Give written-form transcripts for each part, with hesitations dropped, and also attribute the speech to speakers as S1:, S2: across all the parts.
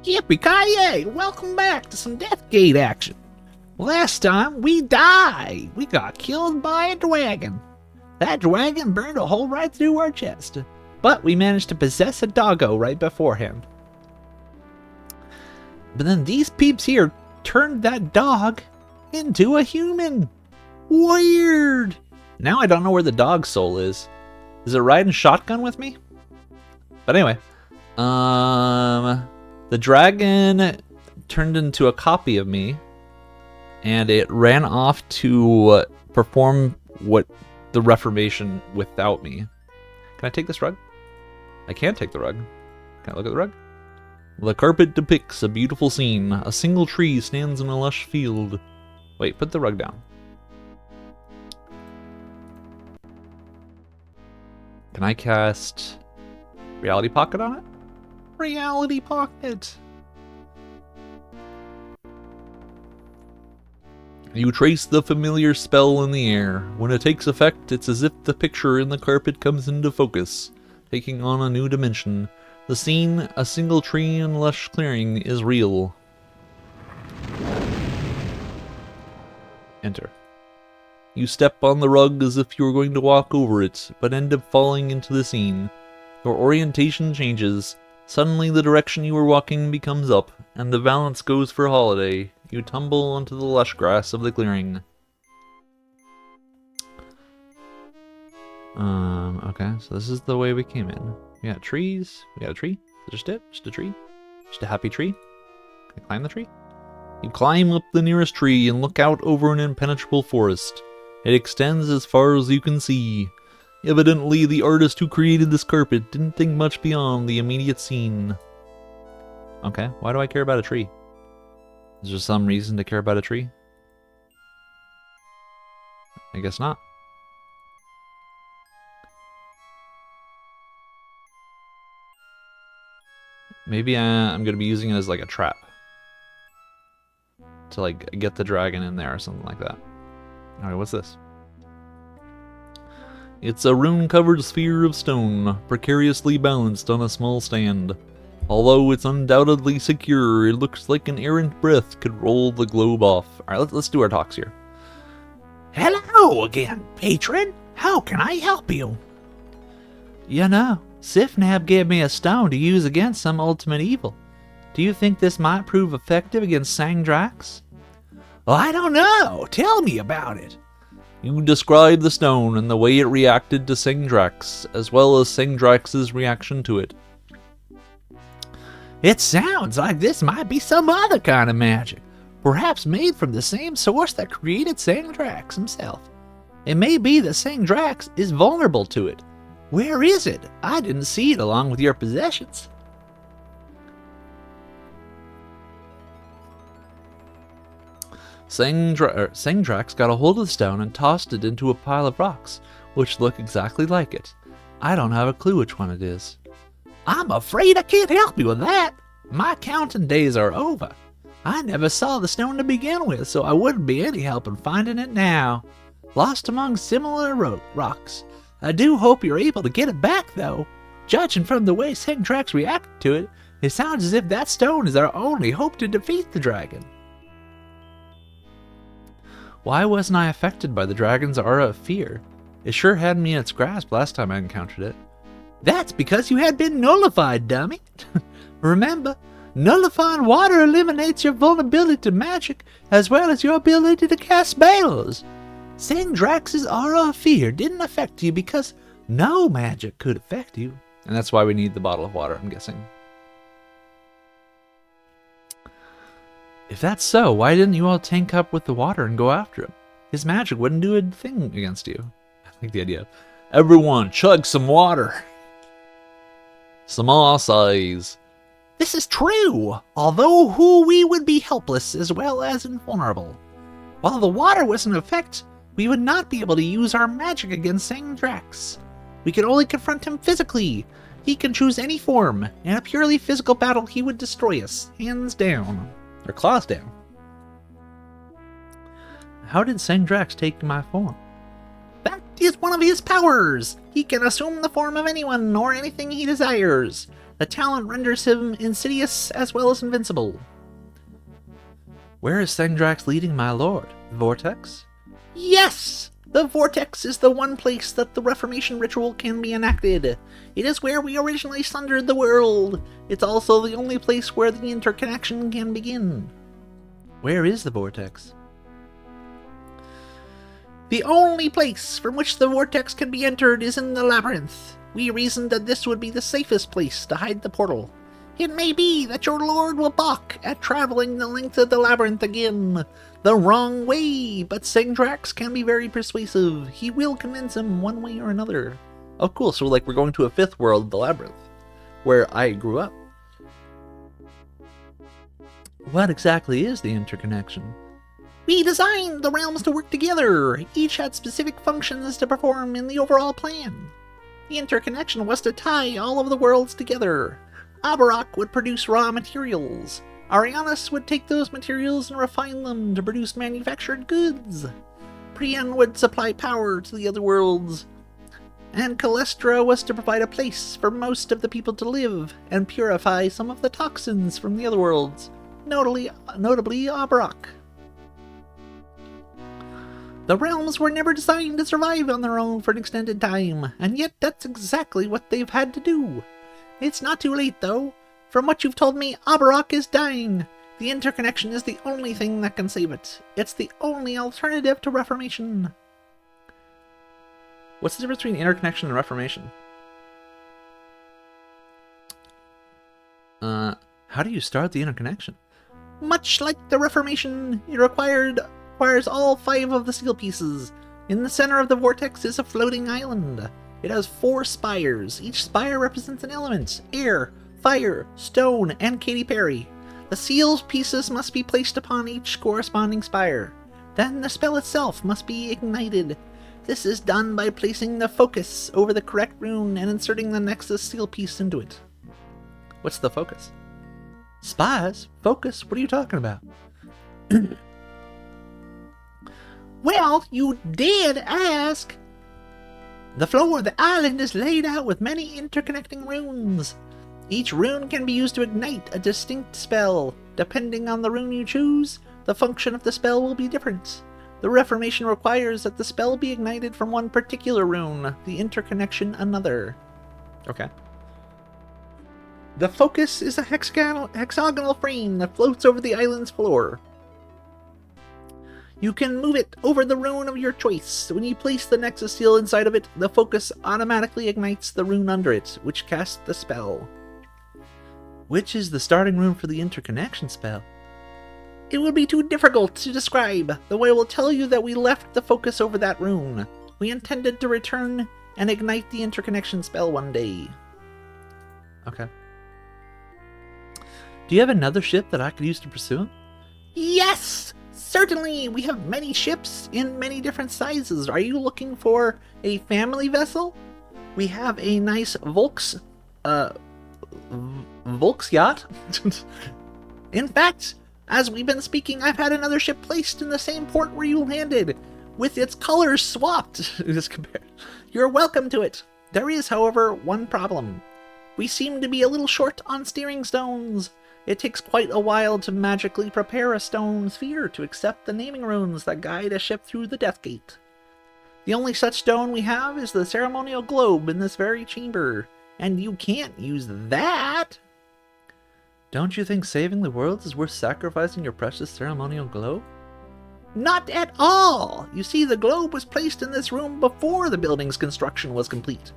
S1: Yippee-ki-yay! Welcome back to some Deathgate action. Last time we died. We got killed by a dragon. That dragon burned a hole right through our chest. But we managed to possess a doggo right beforehand. But then these peeps here turned that dog into a human. Weird. Now I don't know where the dog soul is. Is it riding shotgun with me? But anyway. The dragon turned into a copy of me. And it ran off to perform the reformation without me. Can I take this rug? I can't take the rug. Can I look at the rug? The carpet depicts a beautiful scene. A single tree stands in a lush field. Wait, put the rug down. Can I cast Reality Pocket on it? Reality Pocket! You trace the familiar spell in the air. When it takes effect, it's as if the picture in the carpet comes into focus, taking on a new dimension. The scene, a single tree and lush clearing, is real. Enter. You step on the rug as if you were going to walk over it, but end up falling into the scene. Your orientation changes. Suddenly the direction you were walking becomes up, and the balance goes for holiday. You tumble onto the lush grass of the clearing. Okay, so this is the way we came in. We got trees. We got a tree. Is that just it? Just a tree? Just a happy tree? Can I climb the tree? You climb up the nearest tree and look out over an impenetrable forest. It extends as far as you can see. Evidently, the artist who created this carpet didn't think much beyond the immediate scene. Okay, why do I care about a tree? Is there some reason to care about a tree? I guess not. Maybe I'm going to be using it as like a trap. To like get the dragon in there or something like that. Alright, what's this? It's a rune-covered sphere of stone, precariously balanced on a small stand. Although it's undoubtedly secure, it looks like an errant breath could roll the globe off. Alright, let's do our talks here.
S2: Hello again, patron. How can I help you?
S1: You know, Sifnab gave me a stone to use against some ultimate evil. Do you think this might prove effective against Sangdrax?
S2: Well, I don't know. Tell me about it.
S1: You describe the stone and the way it reacted to Sangdrax, as well as Sangdrax's reaction to it.
S2: It sounds like this might be some other kind of magic, perhaps made from the same source that created Sangdrax himself.
S1: It may be that Sangdrax is vulnerable to it.
S2: Where is it? I didn't see it along with your possessions.
S1: Sangdrax got a hold of the stone and tossed it into a pile of rocks, which look exactly like it. I don't have a clue which one it is.
S2: I'm afraid I can't help you with that. My counting days are over. I never saw the stone to begin with, so I wouldn't be any help in finding it now. Lost among similar rocks. I do hope you're able to get it back, though. Judging from the way Sangdrax reacted to it, it sounds as if that stone is our only hope to defeat the dragon.
S1: Why wasn't I affected by the dragon's aura of fear? It sure had me in its grasp last time I encountered it.
S2: That's because you had been nullified, dummy. Remember, nullifying water eliminates your vulnerability to magic, as well as your ability to cast spells. Sangdrax's aura of fear didn't affect you because no magic could affect you.
S1: And that's why we need the bottle of water, I'm guessing. If that's so, why didn't you all tank up with the water and go after him? His magic wouldn't do a thing against you. I like the idea. Everyone, chug some water. Small size.
S2: This is true, although we would be helpless as well as invulnerable. While the water was in effect, we would not be able to use our magic against Sangdrax. We could only confront him physically. He can choose any form. In a purely physical battle, he would destroy us, hands down.
S1: Or claws down. How did Sangdrax take my form?
S2: That is one of his powers. He can assume the form of anyone or anything he desires. The talent renders him insidious as well as invincible.
S1: Where is Sengdrax leading my lord? The Vortex?
S2: Yes! The Vortex is the one place that the Reformation ritual can be enacted. It is where we originally sundered the world. It's also the only place where the interconnection can begin.
S1: Where is the Vortex?
S2: The only place from which the Vortex can be entered is in the Labyrinth. We reasoned that this would be the safest place to hide the portal. It may be that your lord will balk at traveling the length of the Labyrinth again. The wrong way, but Sengdrax can be very persuasive. He will convince him one way or another.
S1: Oh, cool. So, like, we're going to a fifth world, the Labyrinth, where I grew up. What exactly is the interconnection?
S2: We designed the realms to work together. Each had specific functions to perform in the overall plan. The interconnection was to tie all of the worlds together. Abarak would produce raw materials. Arianas would take those materials and refine them to produce manufactured goods. Priyan would supply power to the other worlds. And Calestra was to provide a place for most of the people to live and purify some of the toxins from the other worlds, notably Abarak. The realms were never designed to survive on their own for an extended time, and yet that's exactly what they've had to do. It's not too late, though. From what you've told me, Abarak is dying. The interconnection is the only thing that can save it. It's the only alternative to Reformation.
S1: What's the difference between interconnection and Reformation? How do you start the interconnection?
S2: Much like the Reformation, it requires all 5 of the seal pieces. In the center of the vortex is a floating island. It has 4 spires. Each spire represents an element: air, fire, stone, and Katy Perry. The seal pieces must be placed upon each corresponding spire. Then the spell itself must be ignited. This is done by placing the focus over the correct rune and inserting the Nexus seal piece into it.
S1: What's the focus? Spires? Focus? What are you talking about?
S2: Well, you did ask. The floor of the island is laid out with many interconnecting runes. Each rune can be used to ignite a distinct spell. Depending on the rune you choose, the function of the spell will be different. The Reformation requires that the spell be ignited from one particular rune, the interconnection another.
S1: Okay.
S2: The focus is a hexagonal frame that floats over the island's floor. You can move it over the rune of your choice. When you place the Nexus seal inside of it, the focus automatically ignites the rune under it, which casts the spell.
S1: Which is the starting rune for the interconnection spell?
S2: It would be too difficult to describe, though I will tell you that we left the focus over that rune. We intended to return and ignite the interconnection spell one day.
S1: Okay. Do you have another ship that I could use to pursue him?
S2: Yes! Certainly! We have many ships in many different sizes. Are you looking for a family vessel? We have a nice Volks yacht. In fact, as we've been speaking, I've had another ship placed in the same port where you landed, with its colors swapped. You're welcome to it. There is, however, one problem. We seem to be a little short on steering stones. It takes quite a while to magically prepare a stone sphere to accept the naming runes that guide a ship through the Death Gate. The only such stone we have is the ceremonial globe in this very chamber, and you can't use that.
S1: Don't you think saving the world is worth sacrificing your precious ceremonial globe?
S2: Not at all! You see, the globe was placed in this room before the building's construction was complete.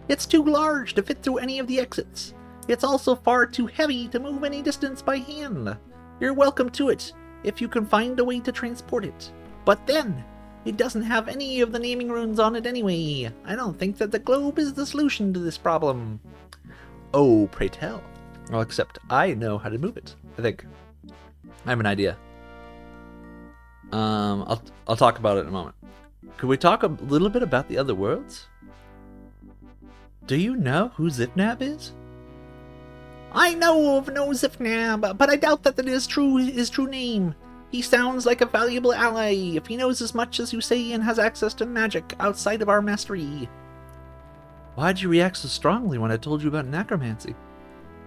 S2: It's too large to fit through any of the exits. It's also far too heavy to move any distance by hand. You're welcome to it, if you can find a way to transport it. But then, it doesn't have any of the naming runes on it anyway. I don't think that the globe is the solution to this problem.
S1: Oh, pray tell. Well, except I know how to move it, I think. I have an idea. I'll talk about it in a moment. Could we talk a little bit about the other worlds? Do you know who Zipnab is?
S2: I know of no Zipnab, but I doubt that that is his true name. He sounds like a valuable ally if he knows as much as you say and has access to magic outside of our mastery.
S1: Why'd you react so strongly when I told you about necromancy?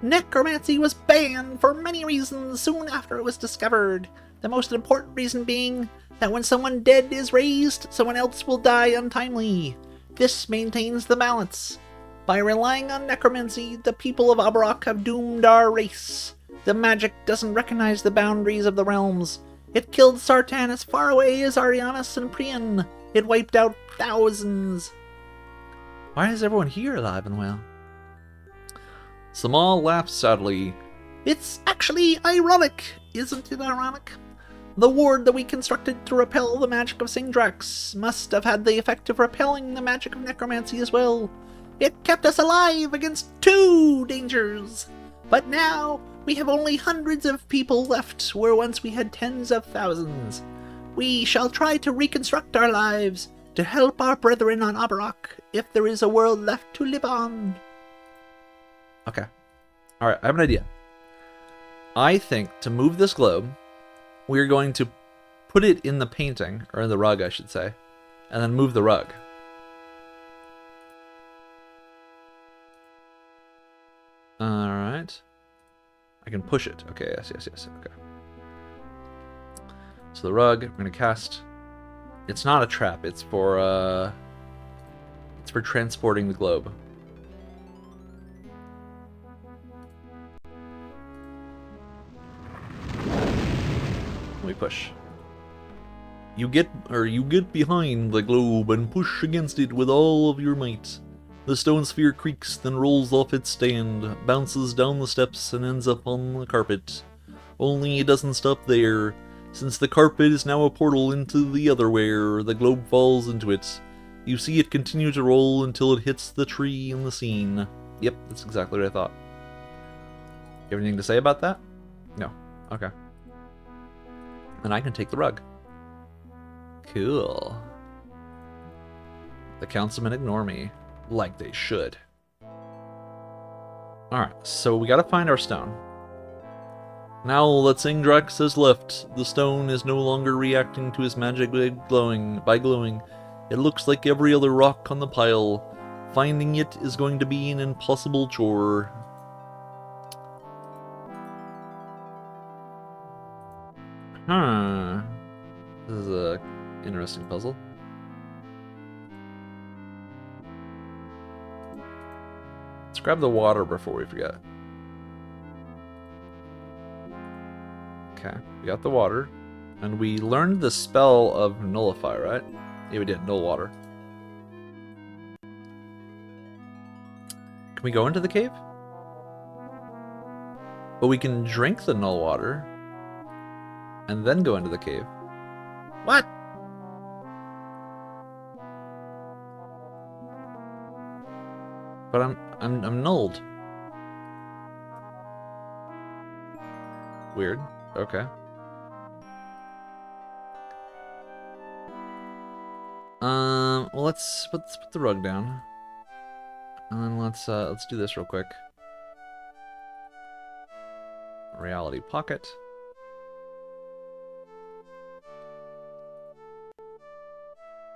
S2: Necromancy was banned for many reasons soon after it was discovered. The most important reason being that when someone dead is raised, someone else will die untimely. This maintains the balance. By relying on necromancy, the people of Abarak have doomed our race. The magic doesn't recognize the boundaries of the realms. It killed Sartan as far away as Arianas and Priyan. It wiped out thousands. Why is everyone here alive and well?
S1: Samal laughs sadly.
S2: It's actually ironic, isn't it ironic? The ward that we constructed to repel the magic of Singdrax must have had the effect of repelling the magic of necromancy as well. It kept us alive against 2 dangers. But now, we have only hundreds of people left, where once we had tens of thousands. We shall try to reconstruct our lives, to help our brethren on Abarak, if there is a world left to live on.
S1: Okay. Alright, I have an idea. I think to move this globe, we're going to put it in the painting, or in the rug, I should say, and then move the rug. Alright. I can push it. Okay, yes. Okay. So the rug, we're gonna cast. It's not a trap, it's for transporting the globe. We push. You get behind the globe and push against it with all of your might. The stone sphere creaks, then rolls off its stand, bounces down the steps, and ends up on the carpet. Only it doesn't stop there. Since the carpet is now a portal into the otherwhere, the globe falls into it. You see it continue to roll until it hits the tree in the scene. Yep, that's exactly what I thought. You have anything to say about that? No. Okay. Then I can take the rug. Cool. The councilmen ignore me. Like they should. Alright, so we gotta find our stone. Now that Singdrax has left, the stone is no longer reacting to his magic by glowing. It looks like every other rock on the pile. Finding it is going to be an impossible chore. Huh. This is a interesting puzzle. Let's grab the water before we forget. Okay, we got the water. And we learned the spell of Nullify, right? Yeah, we did. Null water. Can we go into the cave? But we can drink the null water and then go into the cave. What? But I'm nulled. Weird. Okay. Well, let's put the rug down, and then let's do this real quick. Reality pocket.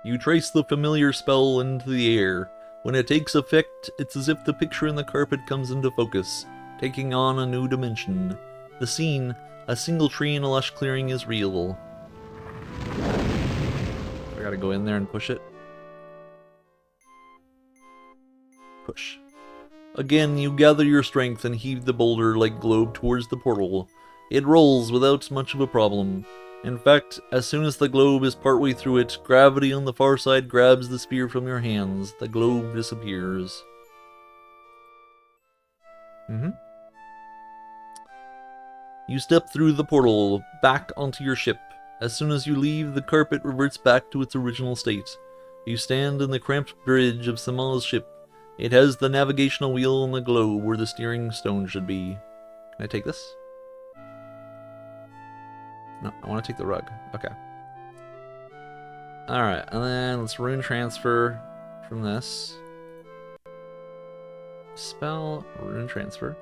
S1: You trace the familiar spell into the air. When it takes effect, it's as if the picture in the carpet comes into focus, taking on a new dimension. The scene, a single tree in a lush clearing, is real. I gotta go in there and push it. Push. Again, you gather your strength and heave the boulder-like globe towards the portal. It rolls without much of a problem. In fact, as soon as the globe is partway through it, gravity on the far side grabs the spear from your hands. The globe disappears. You step through the portal, back onto your ship. As soon as you leave, the carpet reverts back to its original state. You stand in the cramped bridge of Samal's ship. It has the navigational wheel on the globe where the steering stone should be. Can I take this? No, I want to take the rug. Okay. Alright, and then let's rune transfer from this. Spell rune transfer.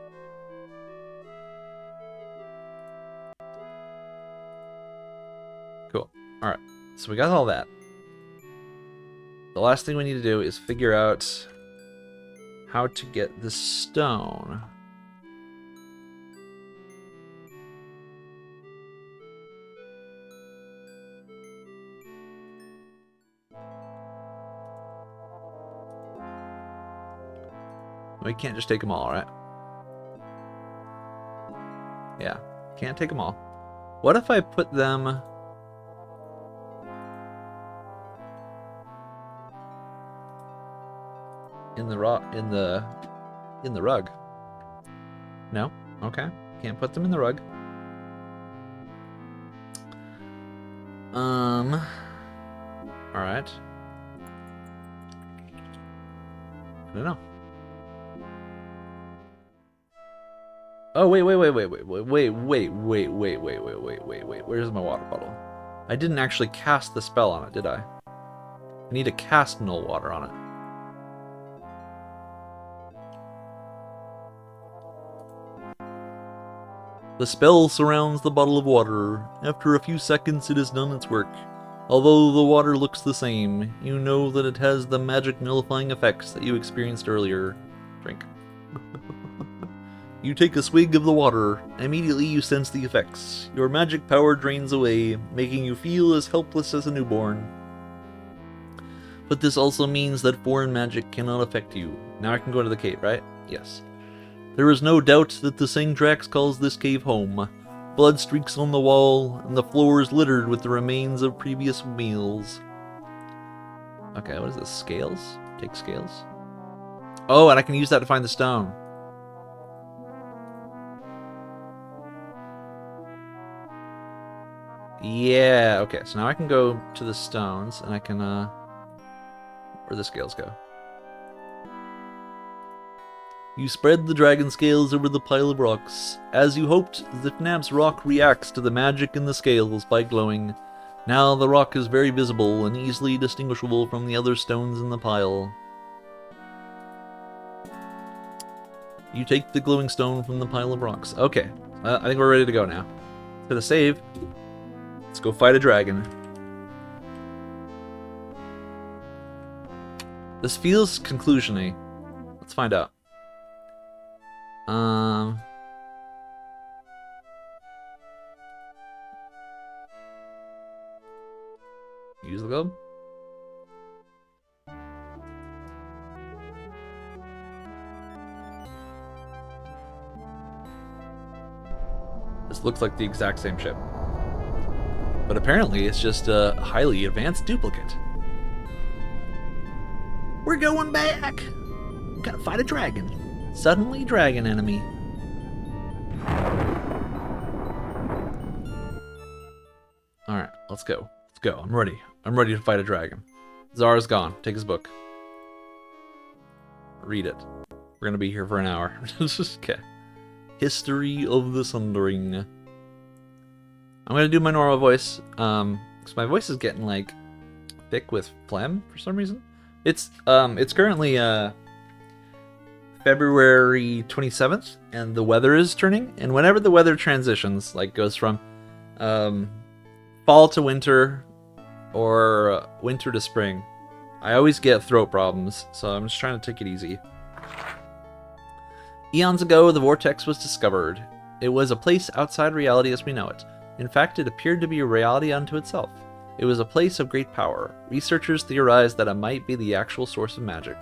S1: Cool. Alright, so we got all that. The last thing we need to do is figure out how to get this stone. We can't just take them all, right? Yeah, can't take them all. What if I put them... in the rug? No? Okay. Can't put them in the rug. Alright. I don't know. Oh, wait. Where's my water bottle? I didn't actually cast the spell on it, did I? I need to cast null water on it. The spell surrounds the bottle of water. After a few seconds, it has done its work. Although the water looks the same, you know that it has the magic nullifying effects that you experienced earlier. Drink. You take a swig of the water. Immediately you sense the effects. Your magic power drains away, making you feel as helpless as a newborn. But this also means that foreign magic cannot affect you. Now I can go into the cave, right? Yes. There is no doubt that the Sangdrax calls this cave home. Blood streaks on the wall, and the floor is littered with the remains of previous meals. Okay, what is this? Scales? Take scales. Oh, and I can use that to find the stone. Yeah, okay, so now I can go to the stones, and I can, where'd the scales go? You spread the dragon scales over the pile of rocks. As you hoped, Zifnab's rock reacts to the magic in the scales by glowing. Now the rock is very visible and easily distinguishable from the other stones in the pile. You take the glowing stone from the pile of rocks. Okay, I think we're ready to go now. Gonna save. Let's go fight a dragon. This feels conclusion-y. Let's find out. Use the globe. This looks like the exact same ship. But apparently it's just a highly advanced duplicate.
S2: We're going back. Gotta fight a dragon.
S1: Suddenly dragon enemy. Alright, let's go. Let's go. I'm ready. I'm ready to fight a dragon. Zara's gone. Take his book. Read it. We're gonna be here for an hour. Okay. History of the Sundering. I'm gonna do my normal voice. Because my voice is getting like thick with phlegm for some reason. It's currently February 27th, and the weather is turning. And whenever the weather transitions, like goes from fall to winter or winter to spring, I always get throat problems. So I'm just trying to take it easy. Eons ago, the Vortex was discovered. It was a place outside reality as we know it. In fact, it appeared to be a reality unto itself. It was a place of great power. Researchers theorized that it might be the actual source of magic.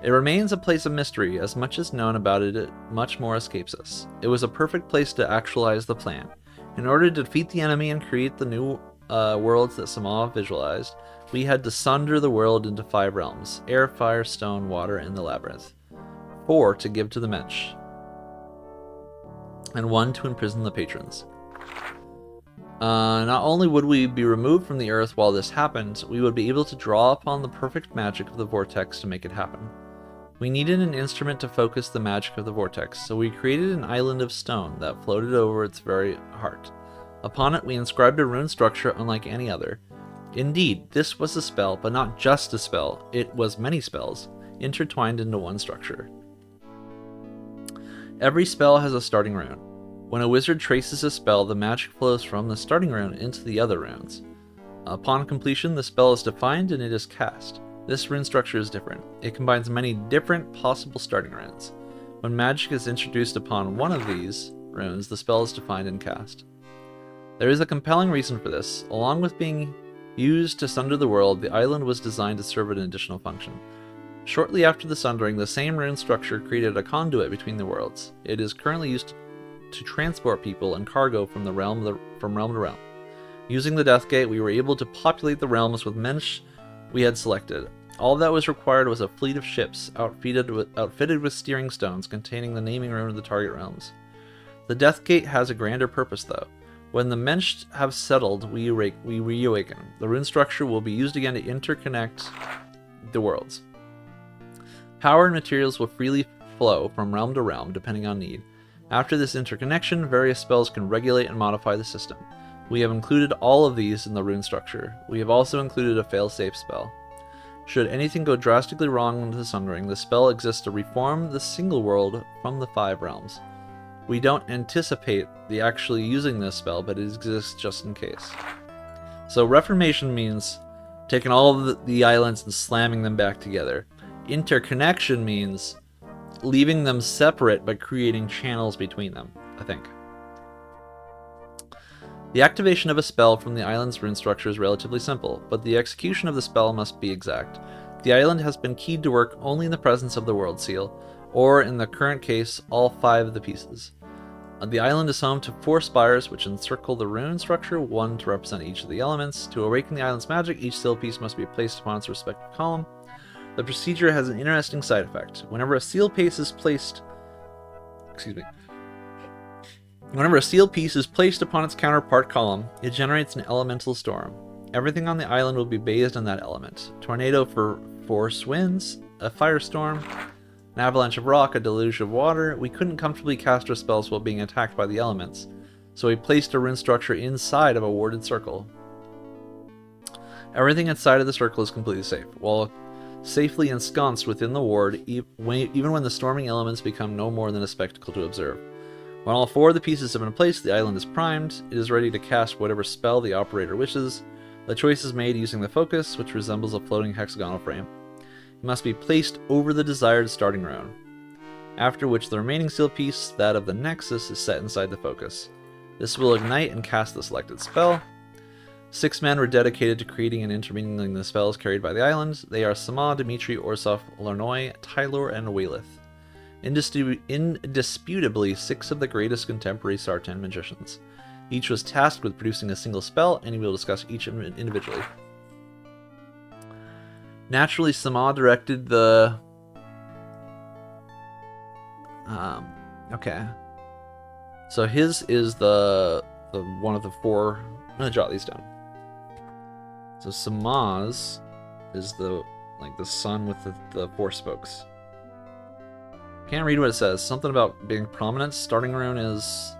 S1: It remains a place of mystery. As much is known about it, much more escapes us. It was a perfect place to actualize the plan. In order to defeat the enemy and create the new worlds that Sama visualized, we had to sunder the world into 5 realms: air, fire, stone, water, and the labyrinth. 4 to give to the Mensch, and 1 to imprison the patrons. Not only would we be removed from the earth while this happened, we would be able to draw upon the perfect magic of the Vortex to make it happen. We needed an instrument to focus the magic of the Vortex, so we created an island of stone that floated over its very heart. Upon it we inscribed a rune structure unlike any other. Indeed, this was a spell, but not just a spell. It was many spells, intertwined into one structure. Every spell has a starting rune. When a wizard traces a spell, the magic flows from the starting rune into the other runes. Upon completion, the spell is defined and it is cast. This rune structure is different. It combines many different possible starting runes. When magic is introduced upon one of these runes, the spell is defined and cast. There is a compelling reason for this. Along with being used to sunder the world, the island was designed to serve an additional function. Shortly after the Sundering, the same rune structure created a conduit between the worlds. It is currently used to transport people and cargo from realm to realm. Using the Death Gate, we were able to populate the realms with mensch we had selected. All that was required was a fleet of ships outfitted with steering stones containing the naming rune of the target realms. The Death Gate has a grander purpose, though. When the mensch have settled, we reawaken. The rune structure will be used again to interconnect the worlds. Power and materials will freely flow from realm to realm, depending on need. After this interconnection, various spells can regulate and modify the system. We have included all of these in the rune structure. We have also included a fail-safe spell. Should anything go drastically wrong with the Sundering, the spell exists to reform the single world from the 5 realms. We don't anticipate the actually using this spell, but it exists just in case. So reformation means taking all of the islands and slamming them back together. Interconnection means leaving them separate but creating channels between them, I think. The activation of a spell from the island's rune structure is relatively simple, but the execution of the spell must be exact. The island has been keyed to work only in the presence of the World Seal, or in the current case, all 5 of the pieces. The island is home to 4 spires which encircle the rune structure, 1 to represent each of the elements. To awaken the island's magic, each seal piece must be placed upon its respective column. The procedure has an interesting side effect. Whenever a seal piece is placed upon its counterpart column, it generates an elemental storm. Everything on the island will be bathed in that element. Tornado for force winds, a firestorm, an avalanche of rock, a deluge of water. We couldn't comfortably cast our spells while being attacked by the elements, so we placed a rune structure inside of a warded circle. Everything inside of the circle is completely safe, while safely ensconced within the ward, even when the storming elements become no more than a spectacle to observe. When all 4 of the pieces have been placed, the island is primed. It is ready to cast whatever spell the operator wishes. The choice is made using the focus, which resembles a floating hexagonal frame. It must be placed over the desired starting rune, after which the remaining seal piece, that of the Nexus, is set inside the focus. This will ignite and cast the selected spell. 6 men were dedicated to creating and intermingling the spells carried by the island. They are Sama, Dimitri, Orsaf, Lornoy, Tylor, and Waelith. Indisputably 6 of the greatest contemporary Sartan magicians. Each was tasked with producing a single spell, and we will discuss each individually. Naturally, Sama directed the... okay. So his is the one of the 4... I'm gonna jot these down. So Sama's is the sun with the 4 spokes. Can't read what it says. Something about being prominent. Starting rune is...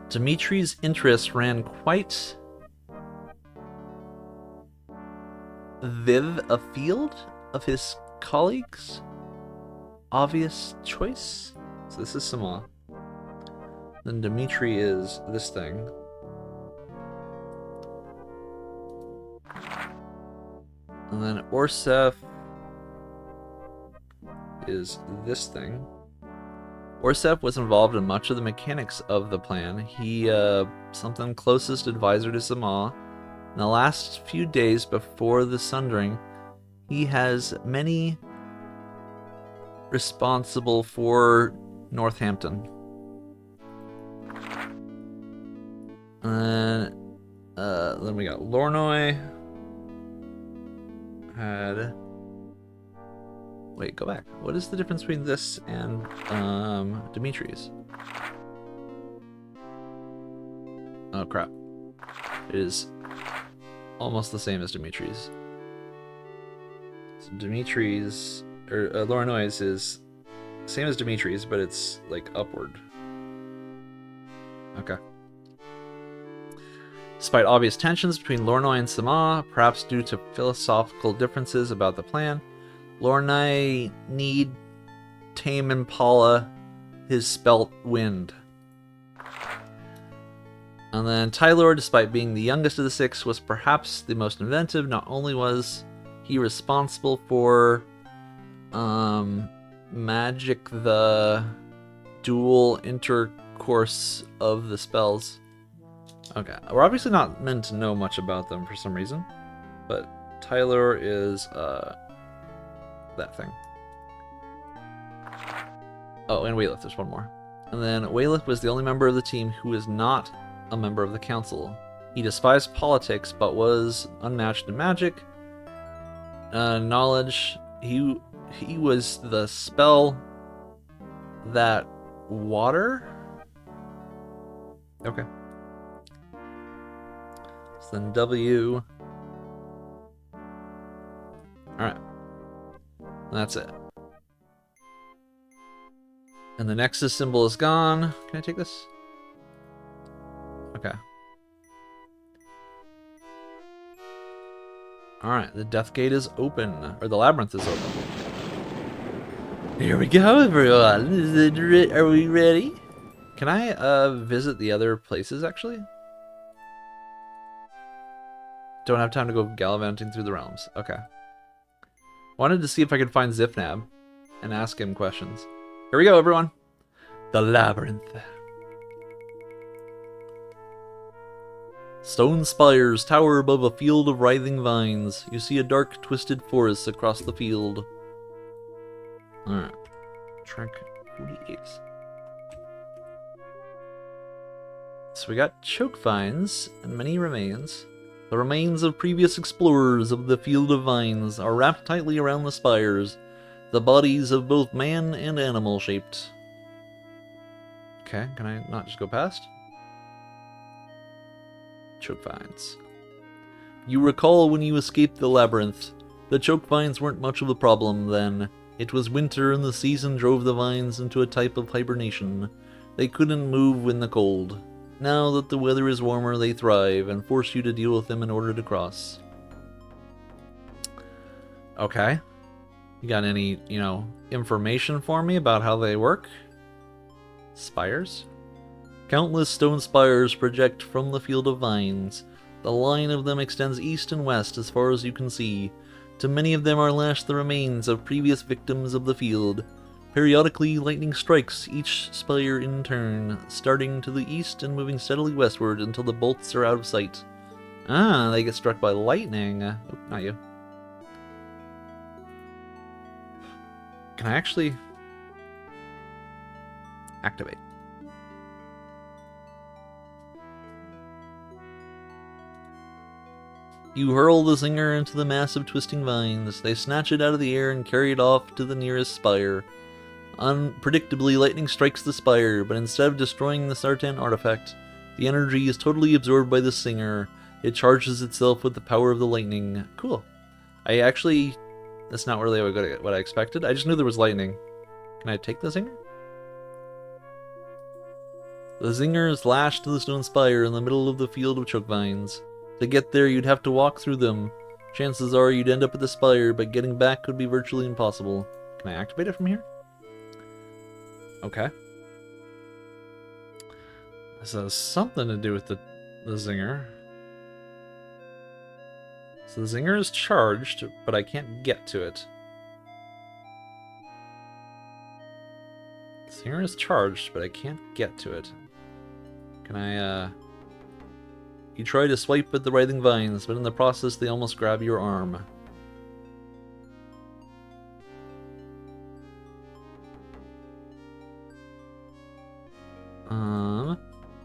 S1: Dimitri's interests ran quite afield of his colleagues. Obvious choice. So this is Sama. Then Dimitri is this thing. And then Orsef is this thing. Orsef was involved in much of the mechanics of the plan. He, something closest advisor to Sama. In the last few days before the Sundering, he has many responsible for Northampton. And then we got Lornoy. Wait, go back. What is the difference between this and Dimitri's? Oh crap. It is almost the same as Dimitri's. So Dimitri's, or Lornoy's is same as Dimitri's, but it's like upward. Okay. Despite obvious tensions between Lornoy and Sama, perhaps due to philosophical differences about the plan, Lornoy need Tame Impala his spelt wind. And then Tylor, despite being the youngest of the 6, was perhaps the most inventive. Not only was he responsible for magic, the dual intercourse of the spells. Okay, we're obviously not meant to know much about them for some reason, but Tyler is that thing. Oh, and Wayleth, there's one more. And then Wayleth was the only member of the team who is not a member of the council. He despised politics, but was unmatched in magic. Knowledge, he was the spell that water? Okay. So then W. Alright. That's it. And the Nexus symbol is gone. Can I take this? Okay. Alright, the Death Gate is open. Or the Labyrinth is open. Here we go, everyone. Are we ready? Can I visit the other places, actually? Don't have time to go gallivanting through the realms. Okay. Wanted to see if I could find Zifnab and ask him questions. Here we go, everyone. The Labyrinth. Stone spires tower above a field of writhing vines. You see a dark, twisted forest across the field. Alright. Track 48. So we got choke vines and many remains. The remains of previous explorers of the Field of Vines are wrapped tightly around the spires, the bodies of both man and animal shaped. Okay, can I not just go past? Choke vines. You recall when you escaped the labyrinth. The choke vines weren't much of a problem then. It was winter and the season drove the vines into a type of hibernation. They couldn't move in the cold. Now that the weather is warmer, they thrive and force you to deal with them in order to cross. Okay. You got any, information for me about how they work? Spires? Countless stone spires project from the Field of Vines. The line of them extends east and west as far as you can see. To many of them are lashed the remains of previous victims of the field. Periodically, lightning strikes each spire in turn, starting to the east and moving steadily westward until the bolts are out of sight. Ah, they get struck by lightning. Oh, not you. Can I actually activate? You hurl the zinger into the mass of twisting vines. They snatch it out of the air and carry it off to the nearest spire. Unpredictably, lightning strikes the spire, but instead of destroying the Sartan artifact, the energy is totally absorbed by the Singer. It charges itself with the power of the lightning. Cool. That's not really what I expected. I just knew there was lightning. Can I take the Zinger? The Zinger is lashed to the stone spire in the middle of the field of choke vines. To get there, you'd have to walk through them. Chances are you'd end up at the spire, but getting back would be virtually impossible. Can I activate it from here? Okay. This has something to do with the Zinger. So the Zinger is charged, but I can't get to it. The Zinger is charged, but I can't get to it. Can I, You try to swipe at the writhing vines, but in the process they almost grab your arm.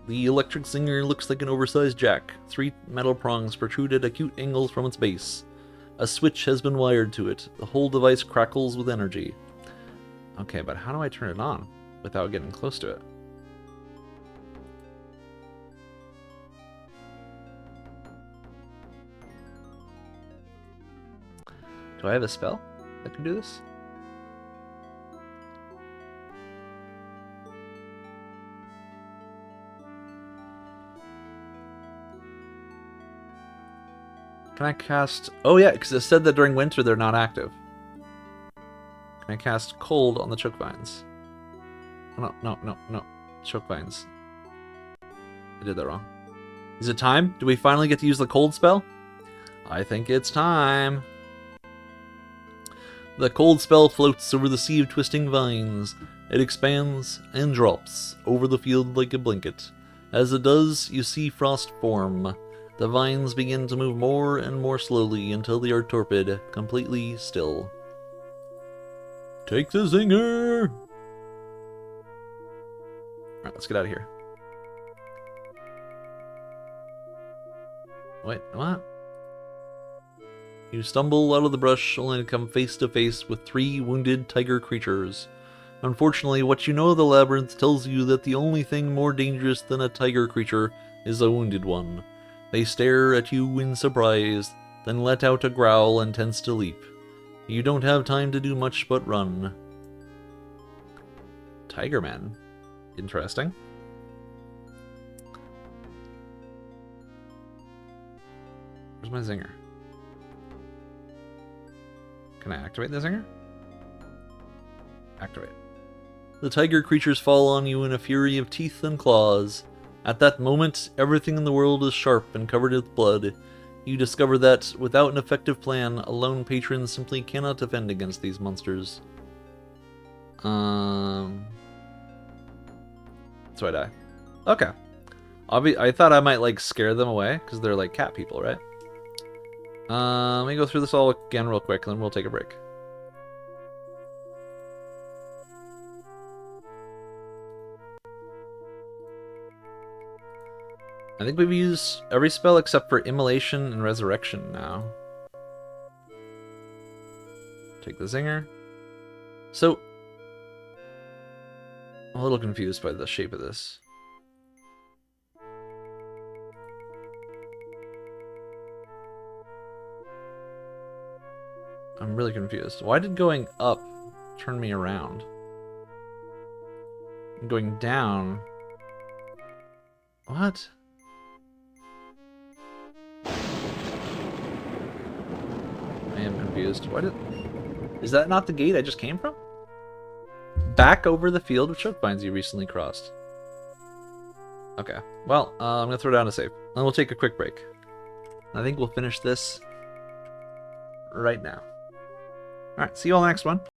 S1: The electric Zinger looks like an oversized jack. 3 metal prongs protrude at acute angles from its base. A switch has been wired to it. The whole device crackles with energy. Okay, but how do I turn it on without getting close to it? Do I have a spell that can do this? Can I cast... Oh yeah, because it said that during winter they're not active. Can I cast Cold on the choke vines? Oh, no. Choke vines. I did that wrong. Is it time? Do we finally get to use the Cold spell? I think it's time. The Cold spell floats over the sea of twisting vines. It expands and drops over the field like a blanket. As it does, you see frost form. The vines begin to move more and more slowly until they are torpid, completely still. Take the zinger! Alright, let's get out of here. Wait, what? You stumble out of the brush only to come face to face with 3 wounded tiger creatures. Unfortunately, what you know of the labyrinth tells you that the only thing more dangerous than a tiger creature is a wounded one. They stare at you in surprise, then let out a growl and tends to leap. You don't have time to do much but run. Tiger Man. Interesting. Where's my zinger? Can I activate the zinger? Activate. The tiger creatures fall on you in a fury of teeth and claws. At that moment, everything in the world is sharp and covered with blood. You discover that, without an effective plan, a lone patron simply cannot defend against these monsters. So I die. Okay. I thought I might, like, scare them away, because they're, like, cat people, right? Let me go through this all again real quick, and then we'll take a break. I think we've used every spell except for Immolation and Resurrection now. Take the zinger. So, I'm a little confused by the shape of this. I'm really confused. Why did going up turn me around? And going down... What? I am confused. Why did... Is that not the gate I just came from? Back over the field of choke vines you recently crossed. Okay. Well, I'm gonna throw down a save. And we'll take a quick break. I think we'll finish this right now. Alright, see you all next one.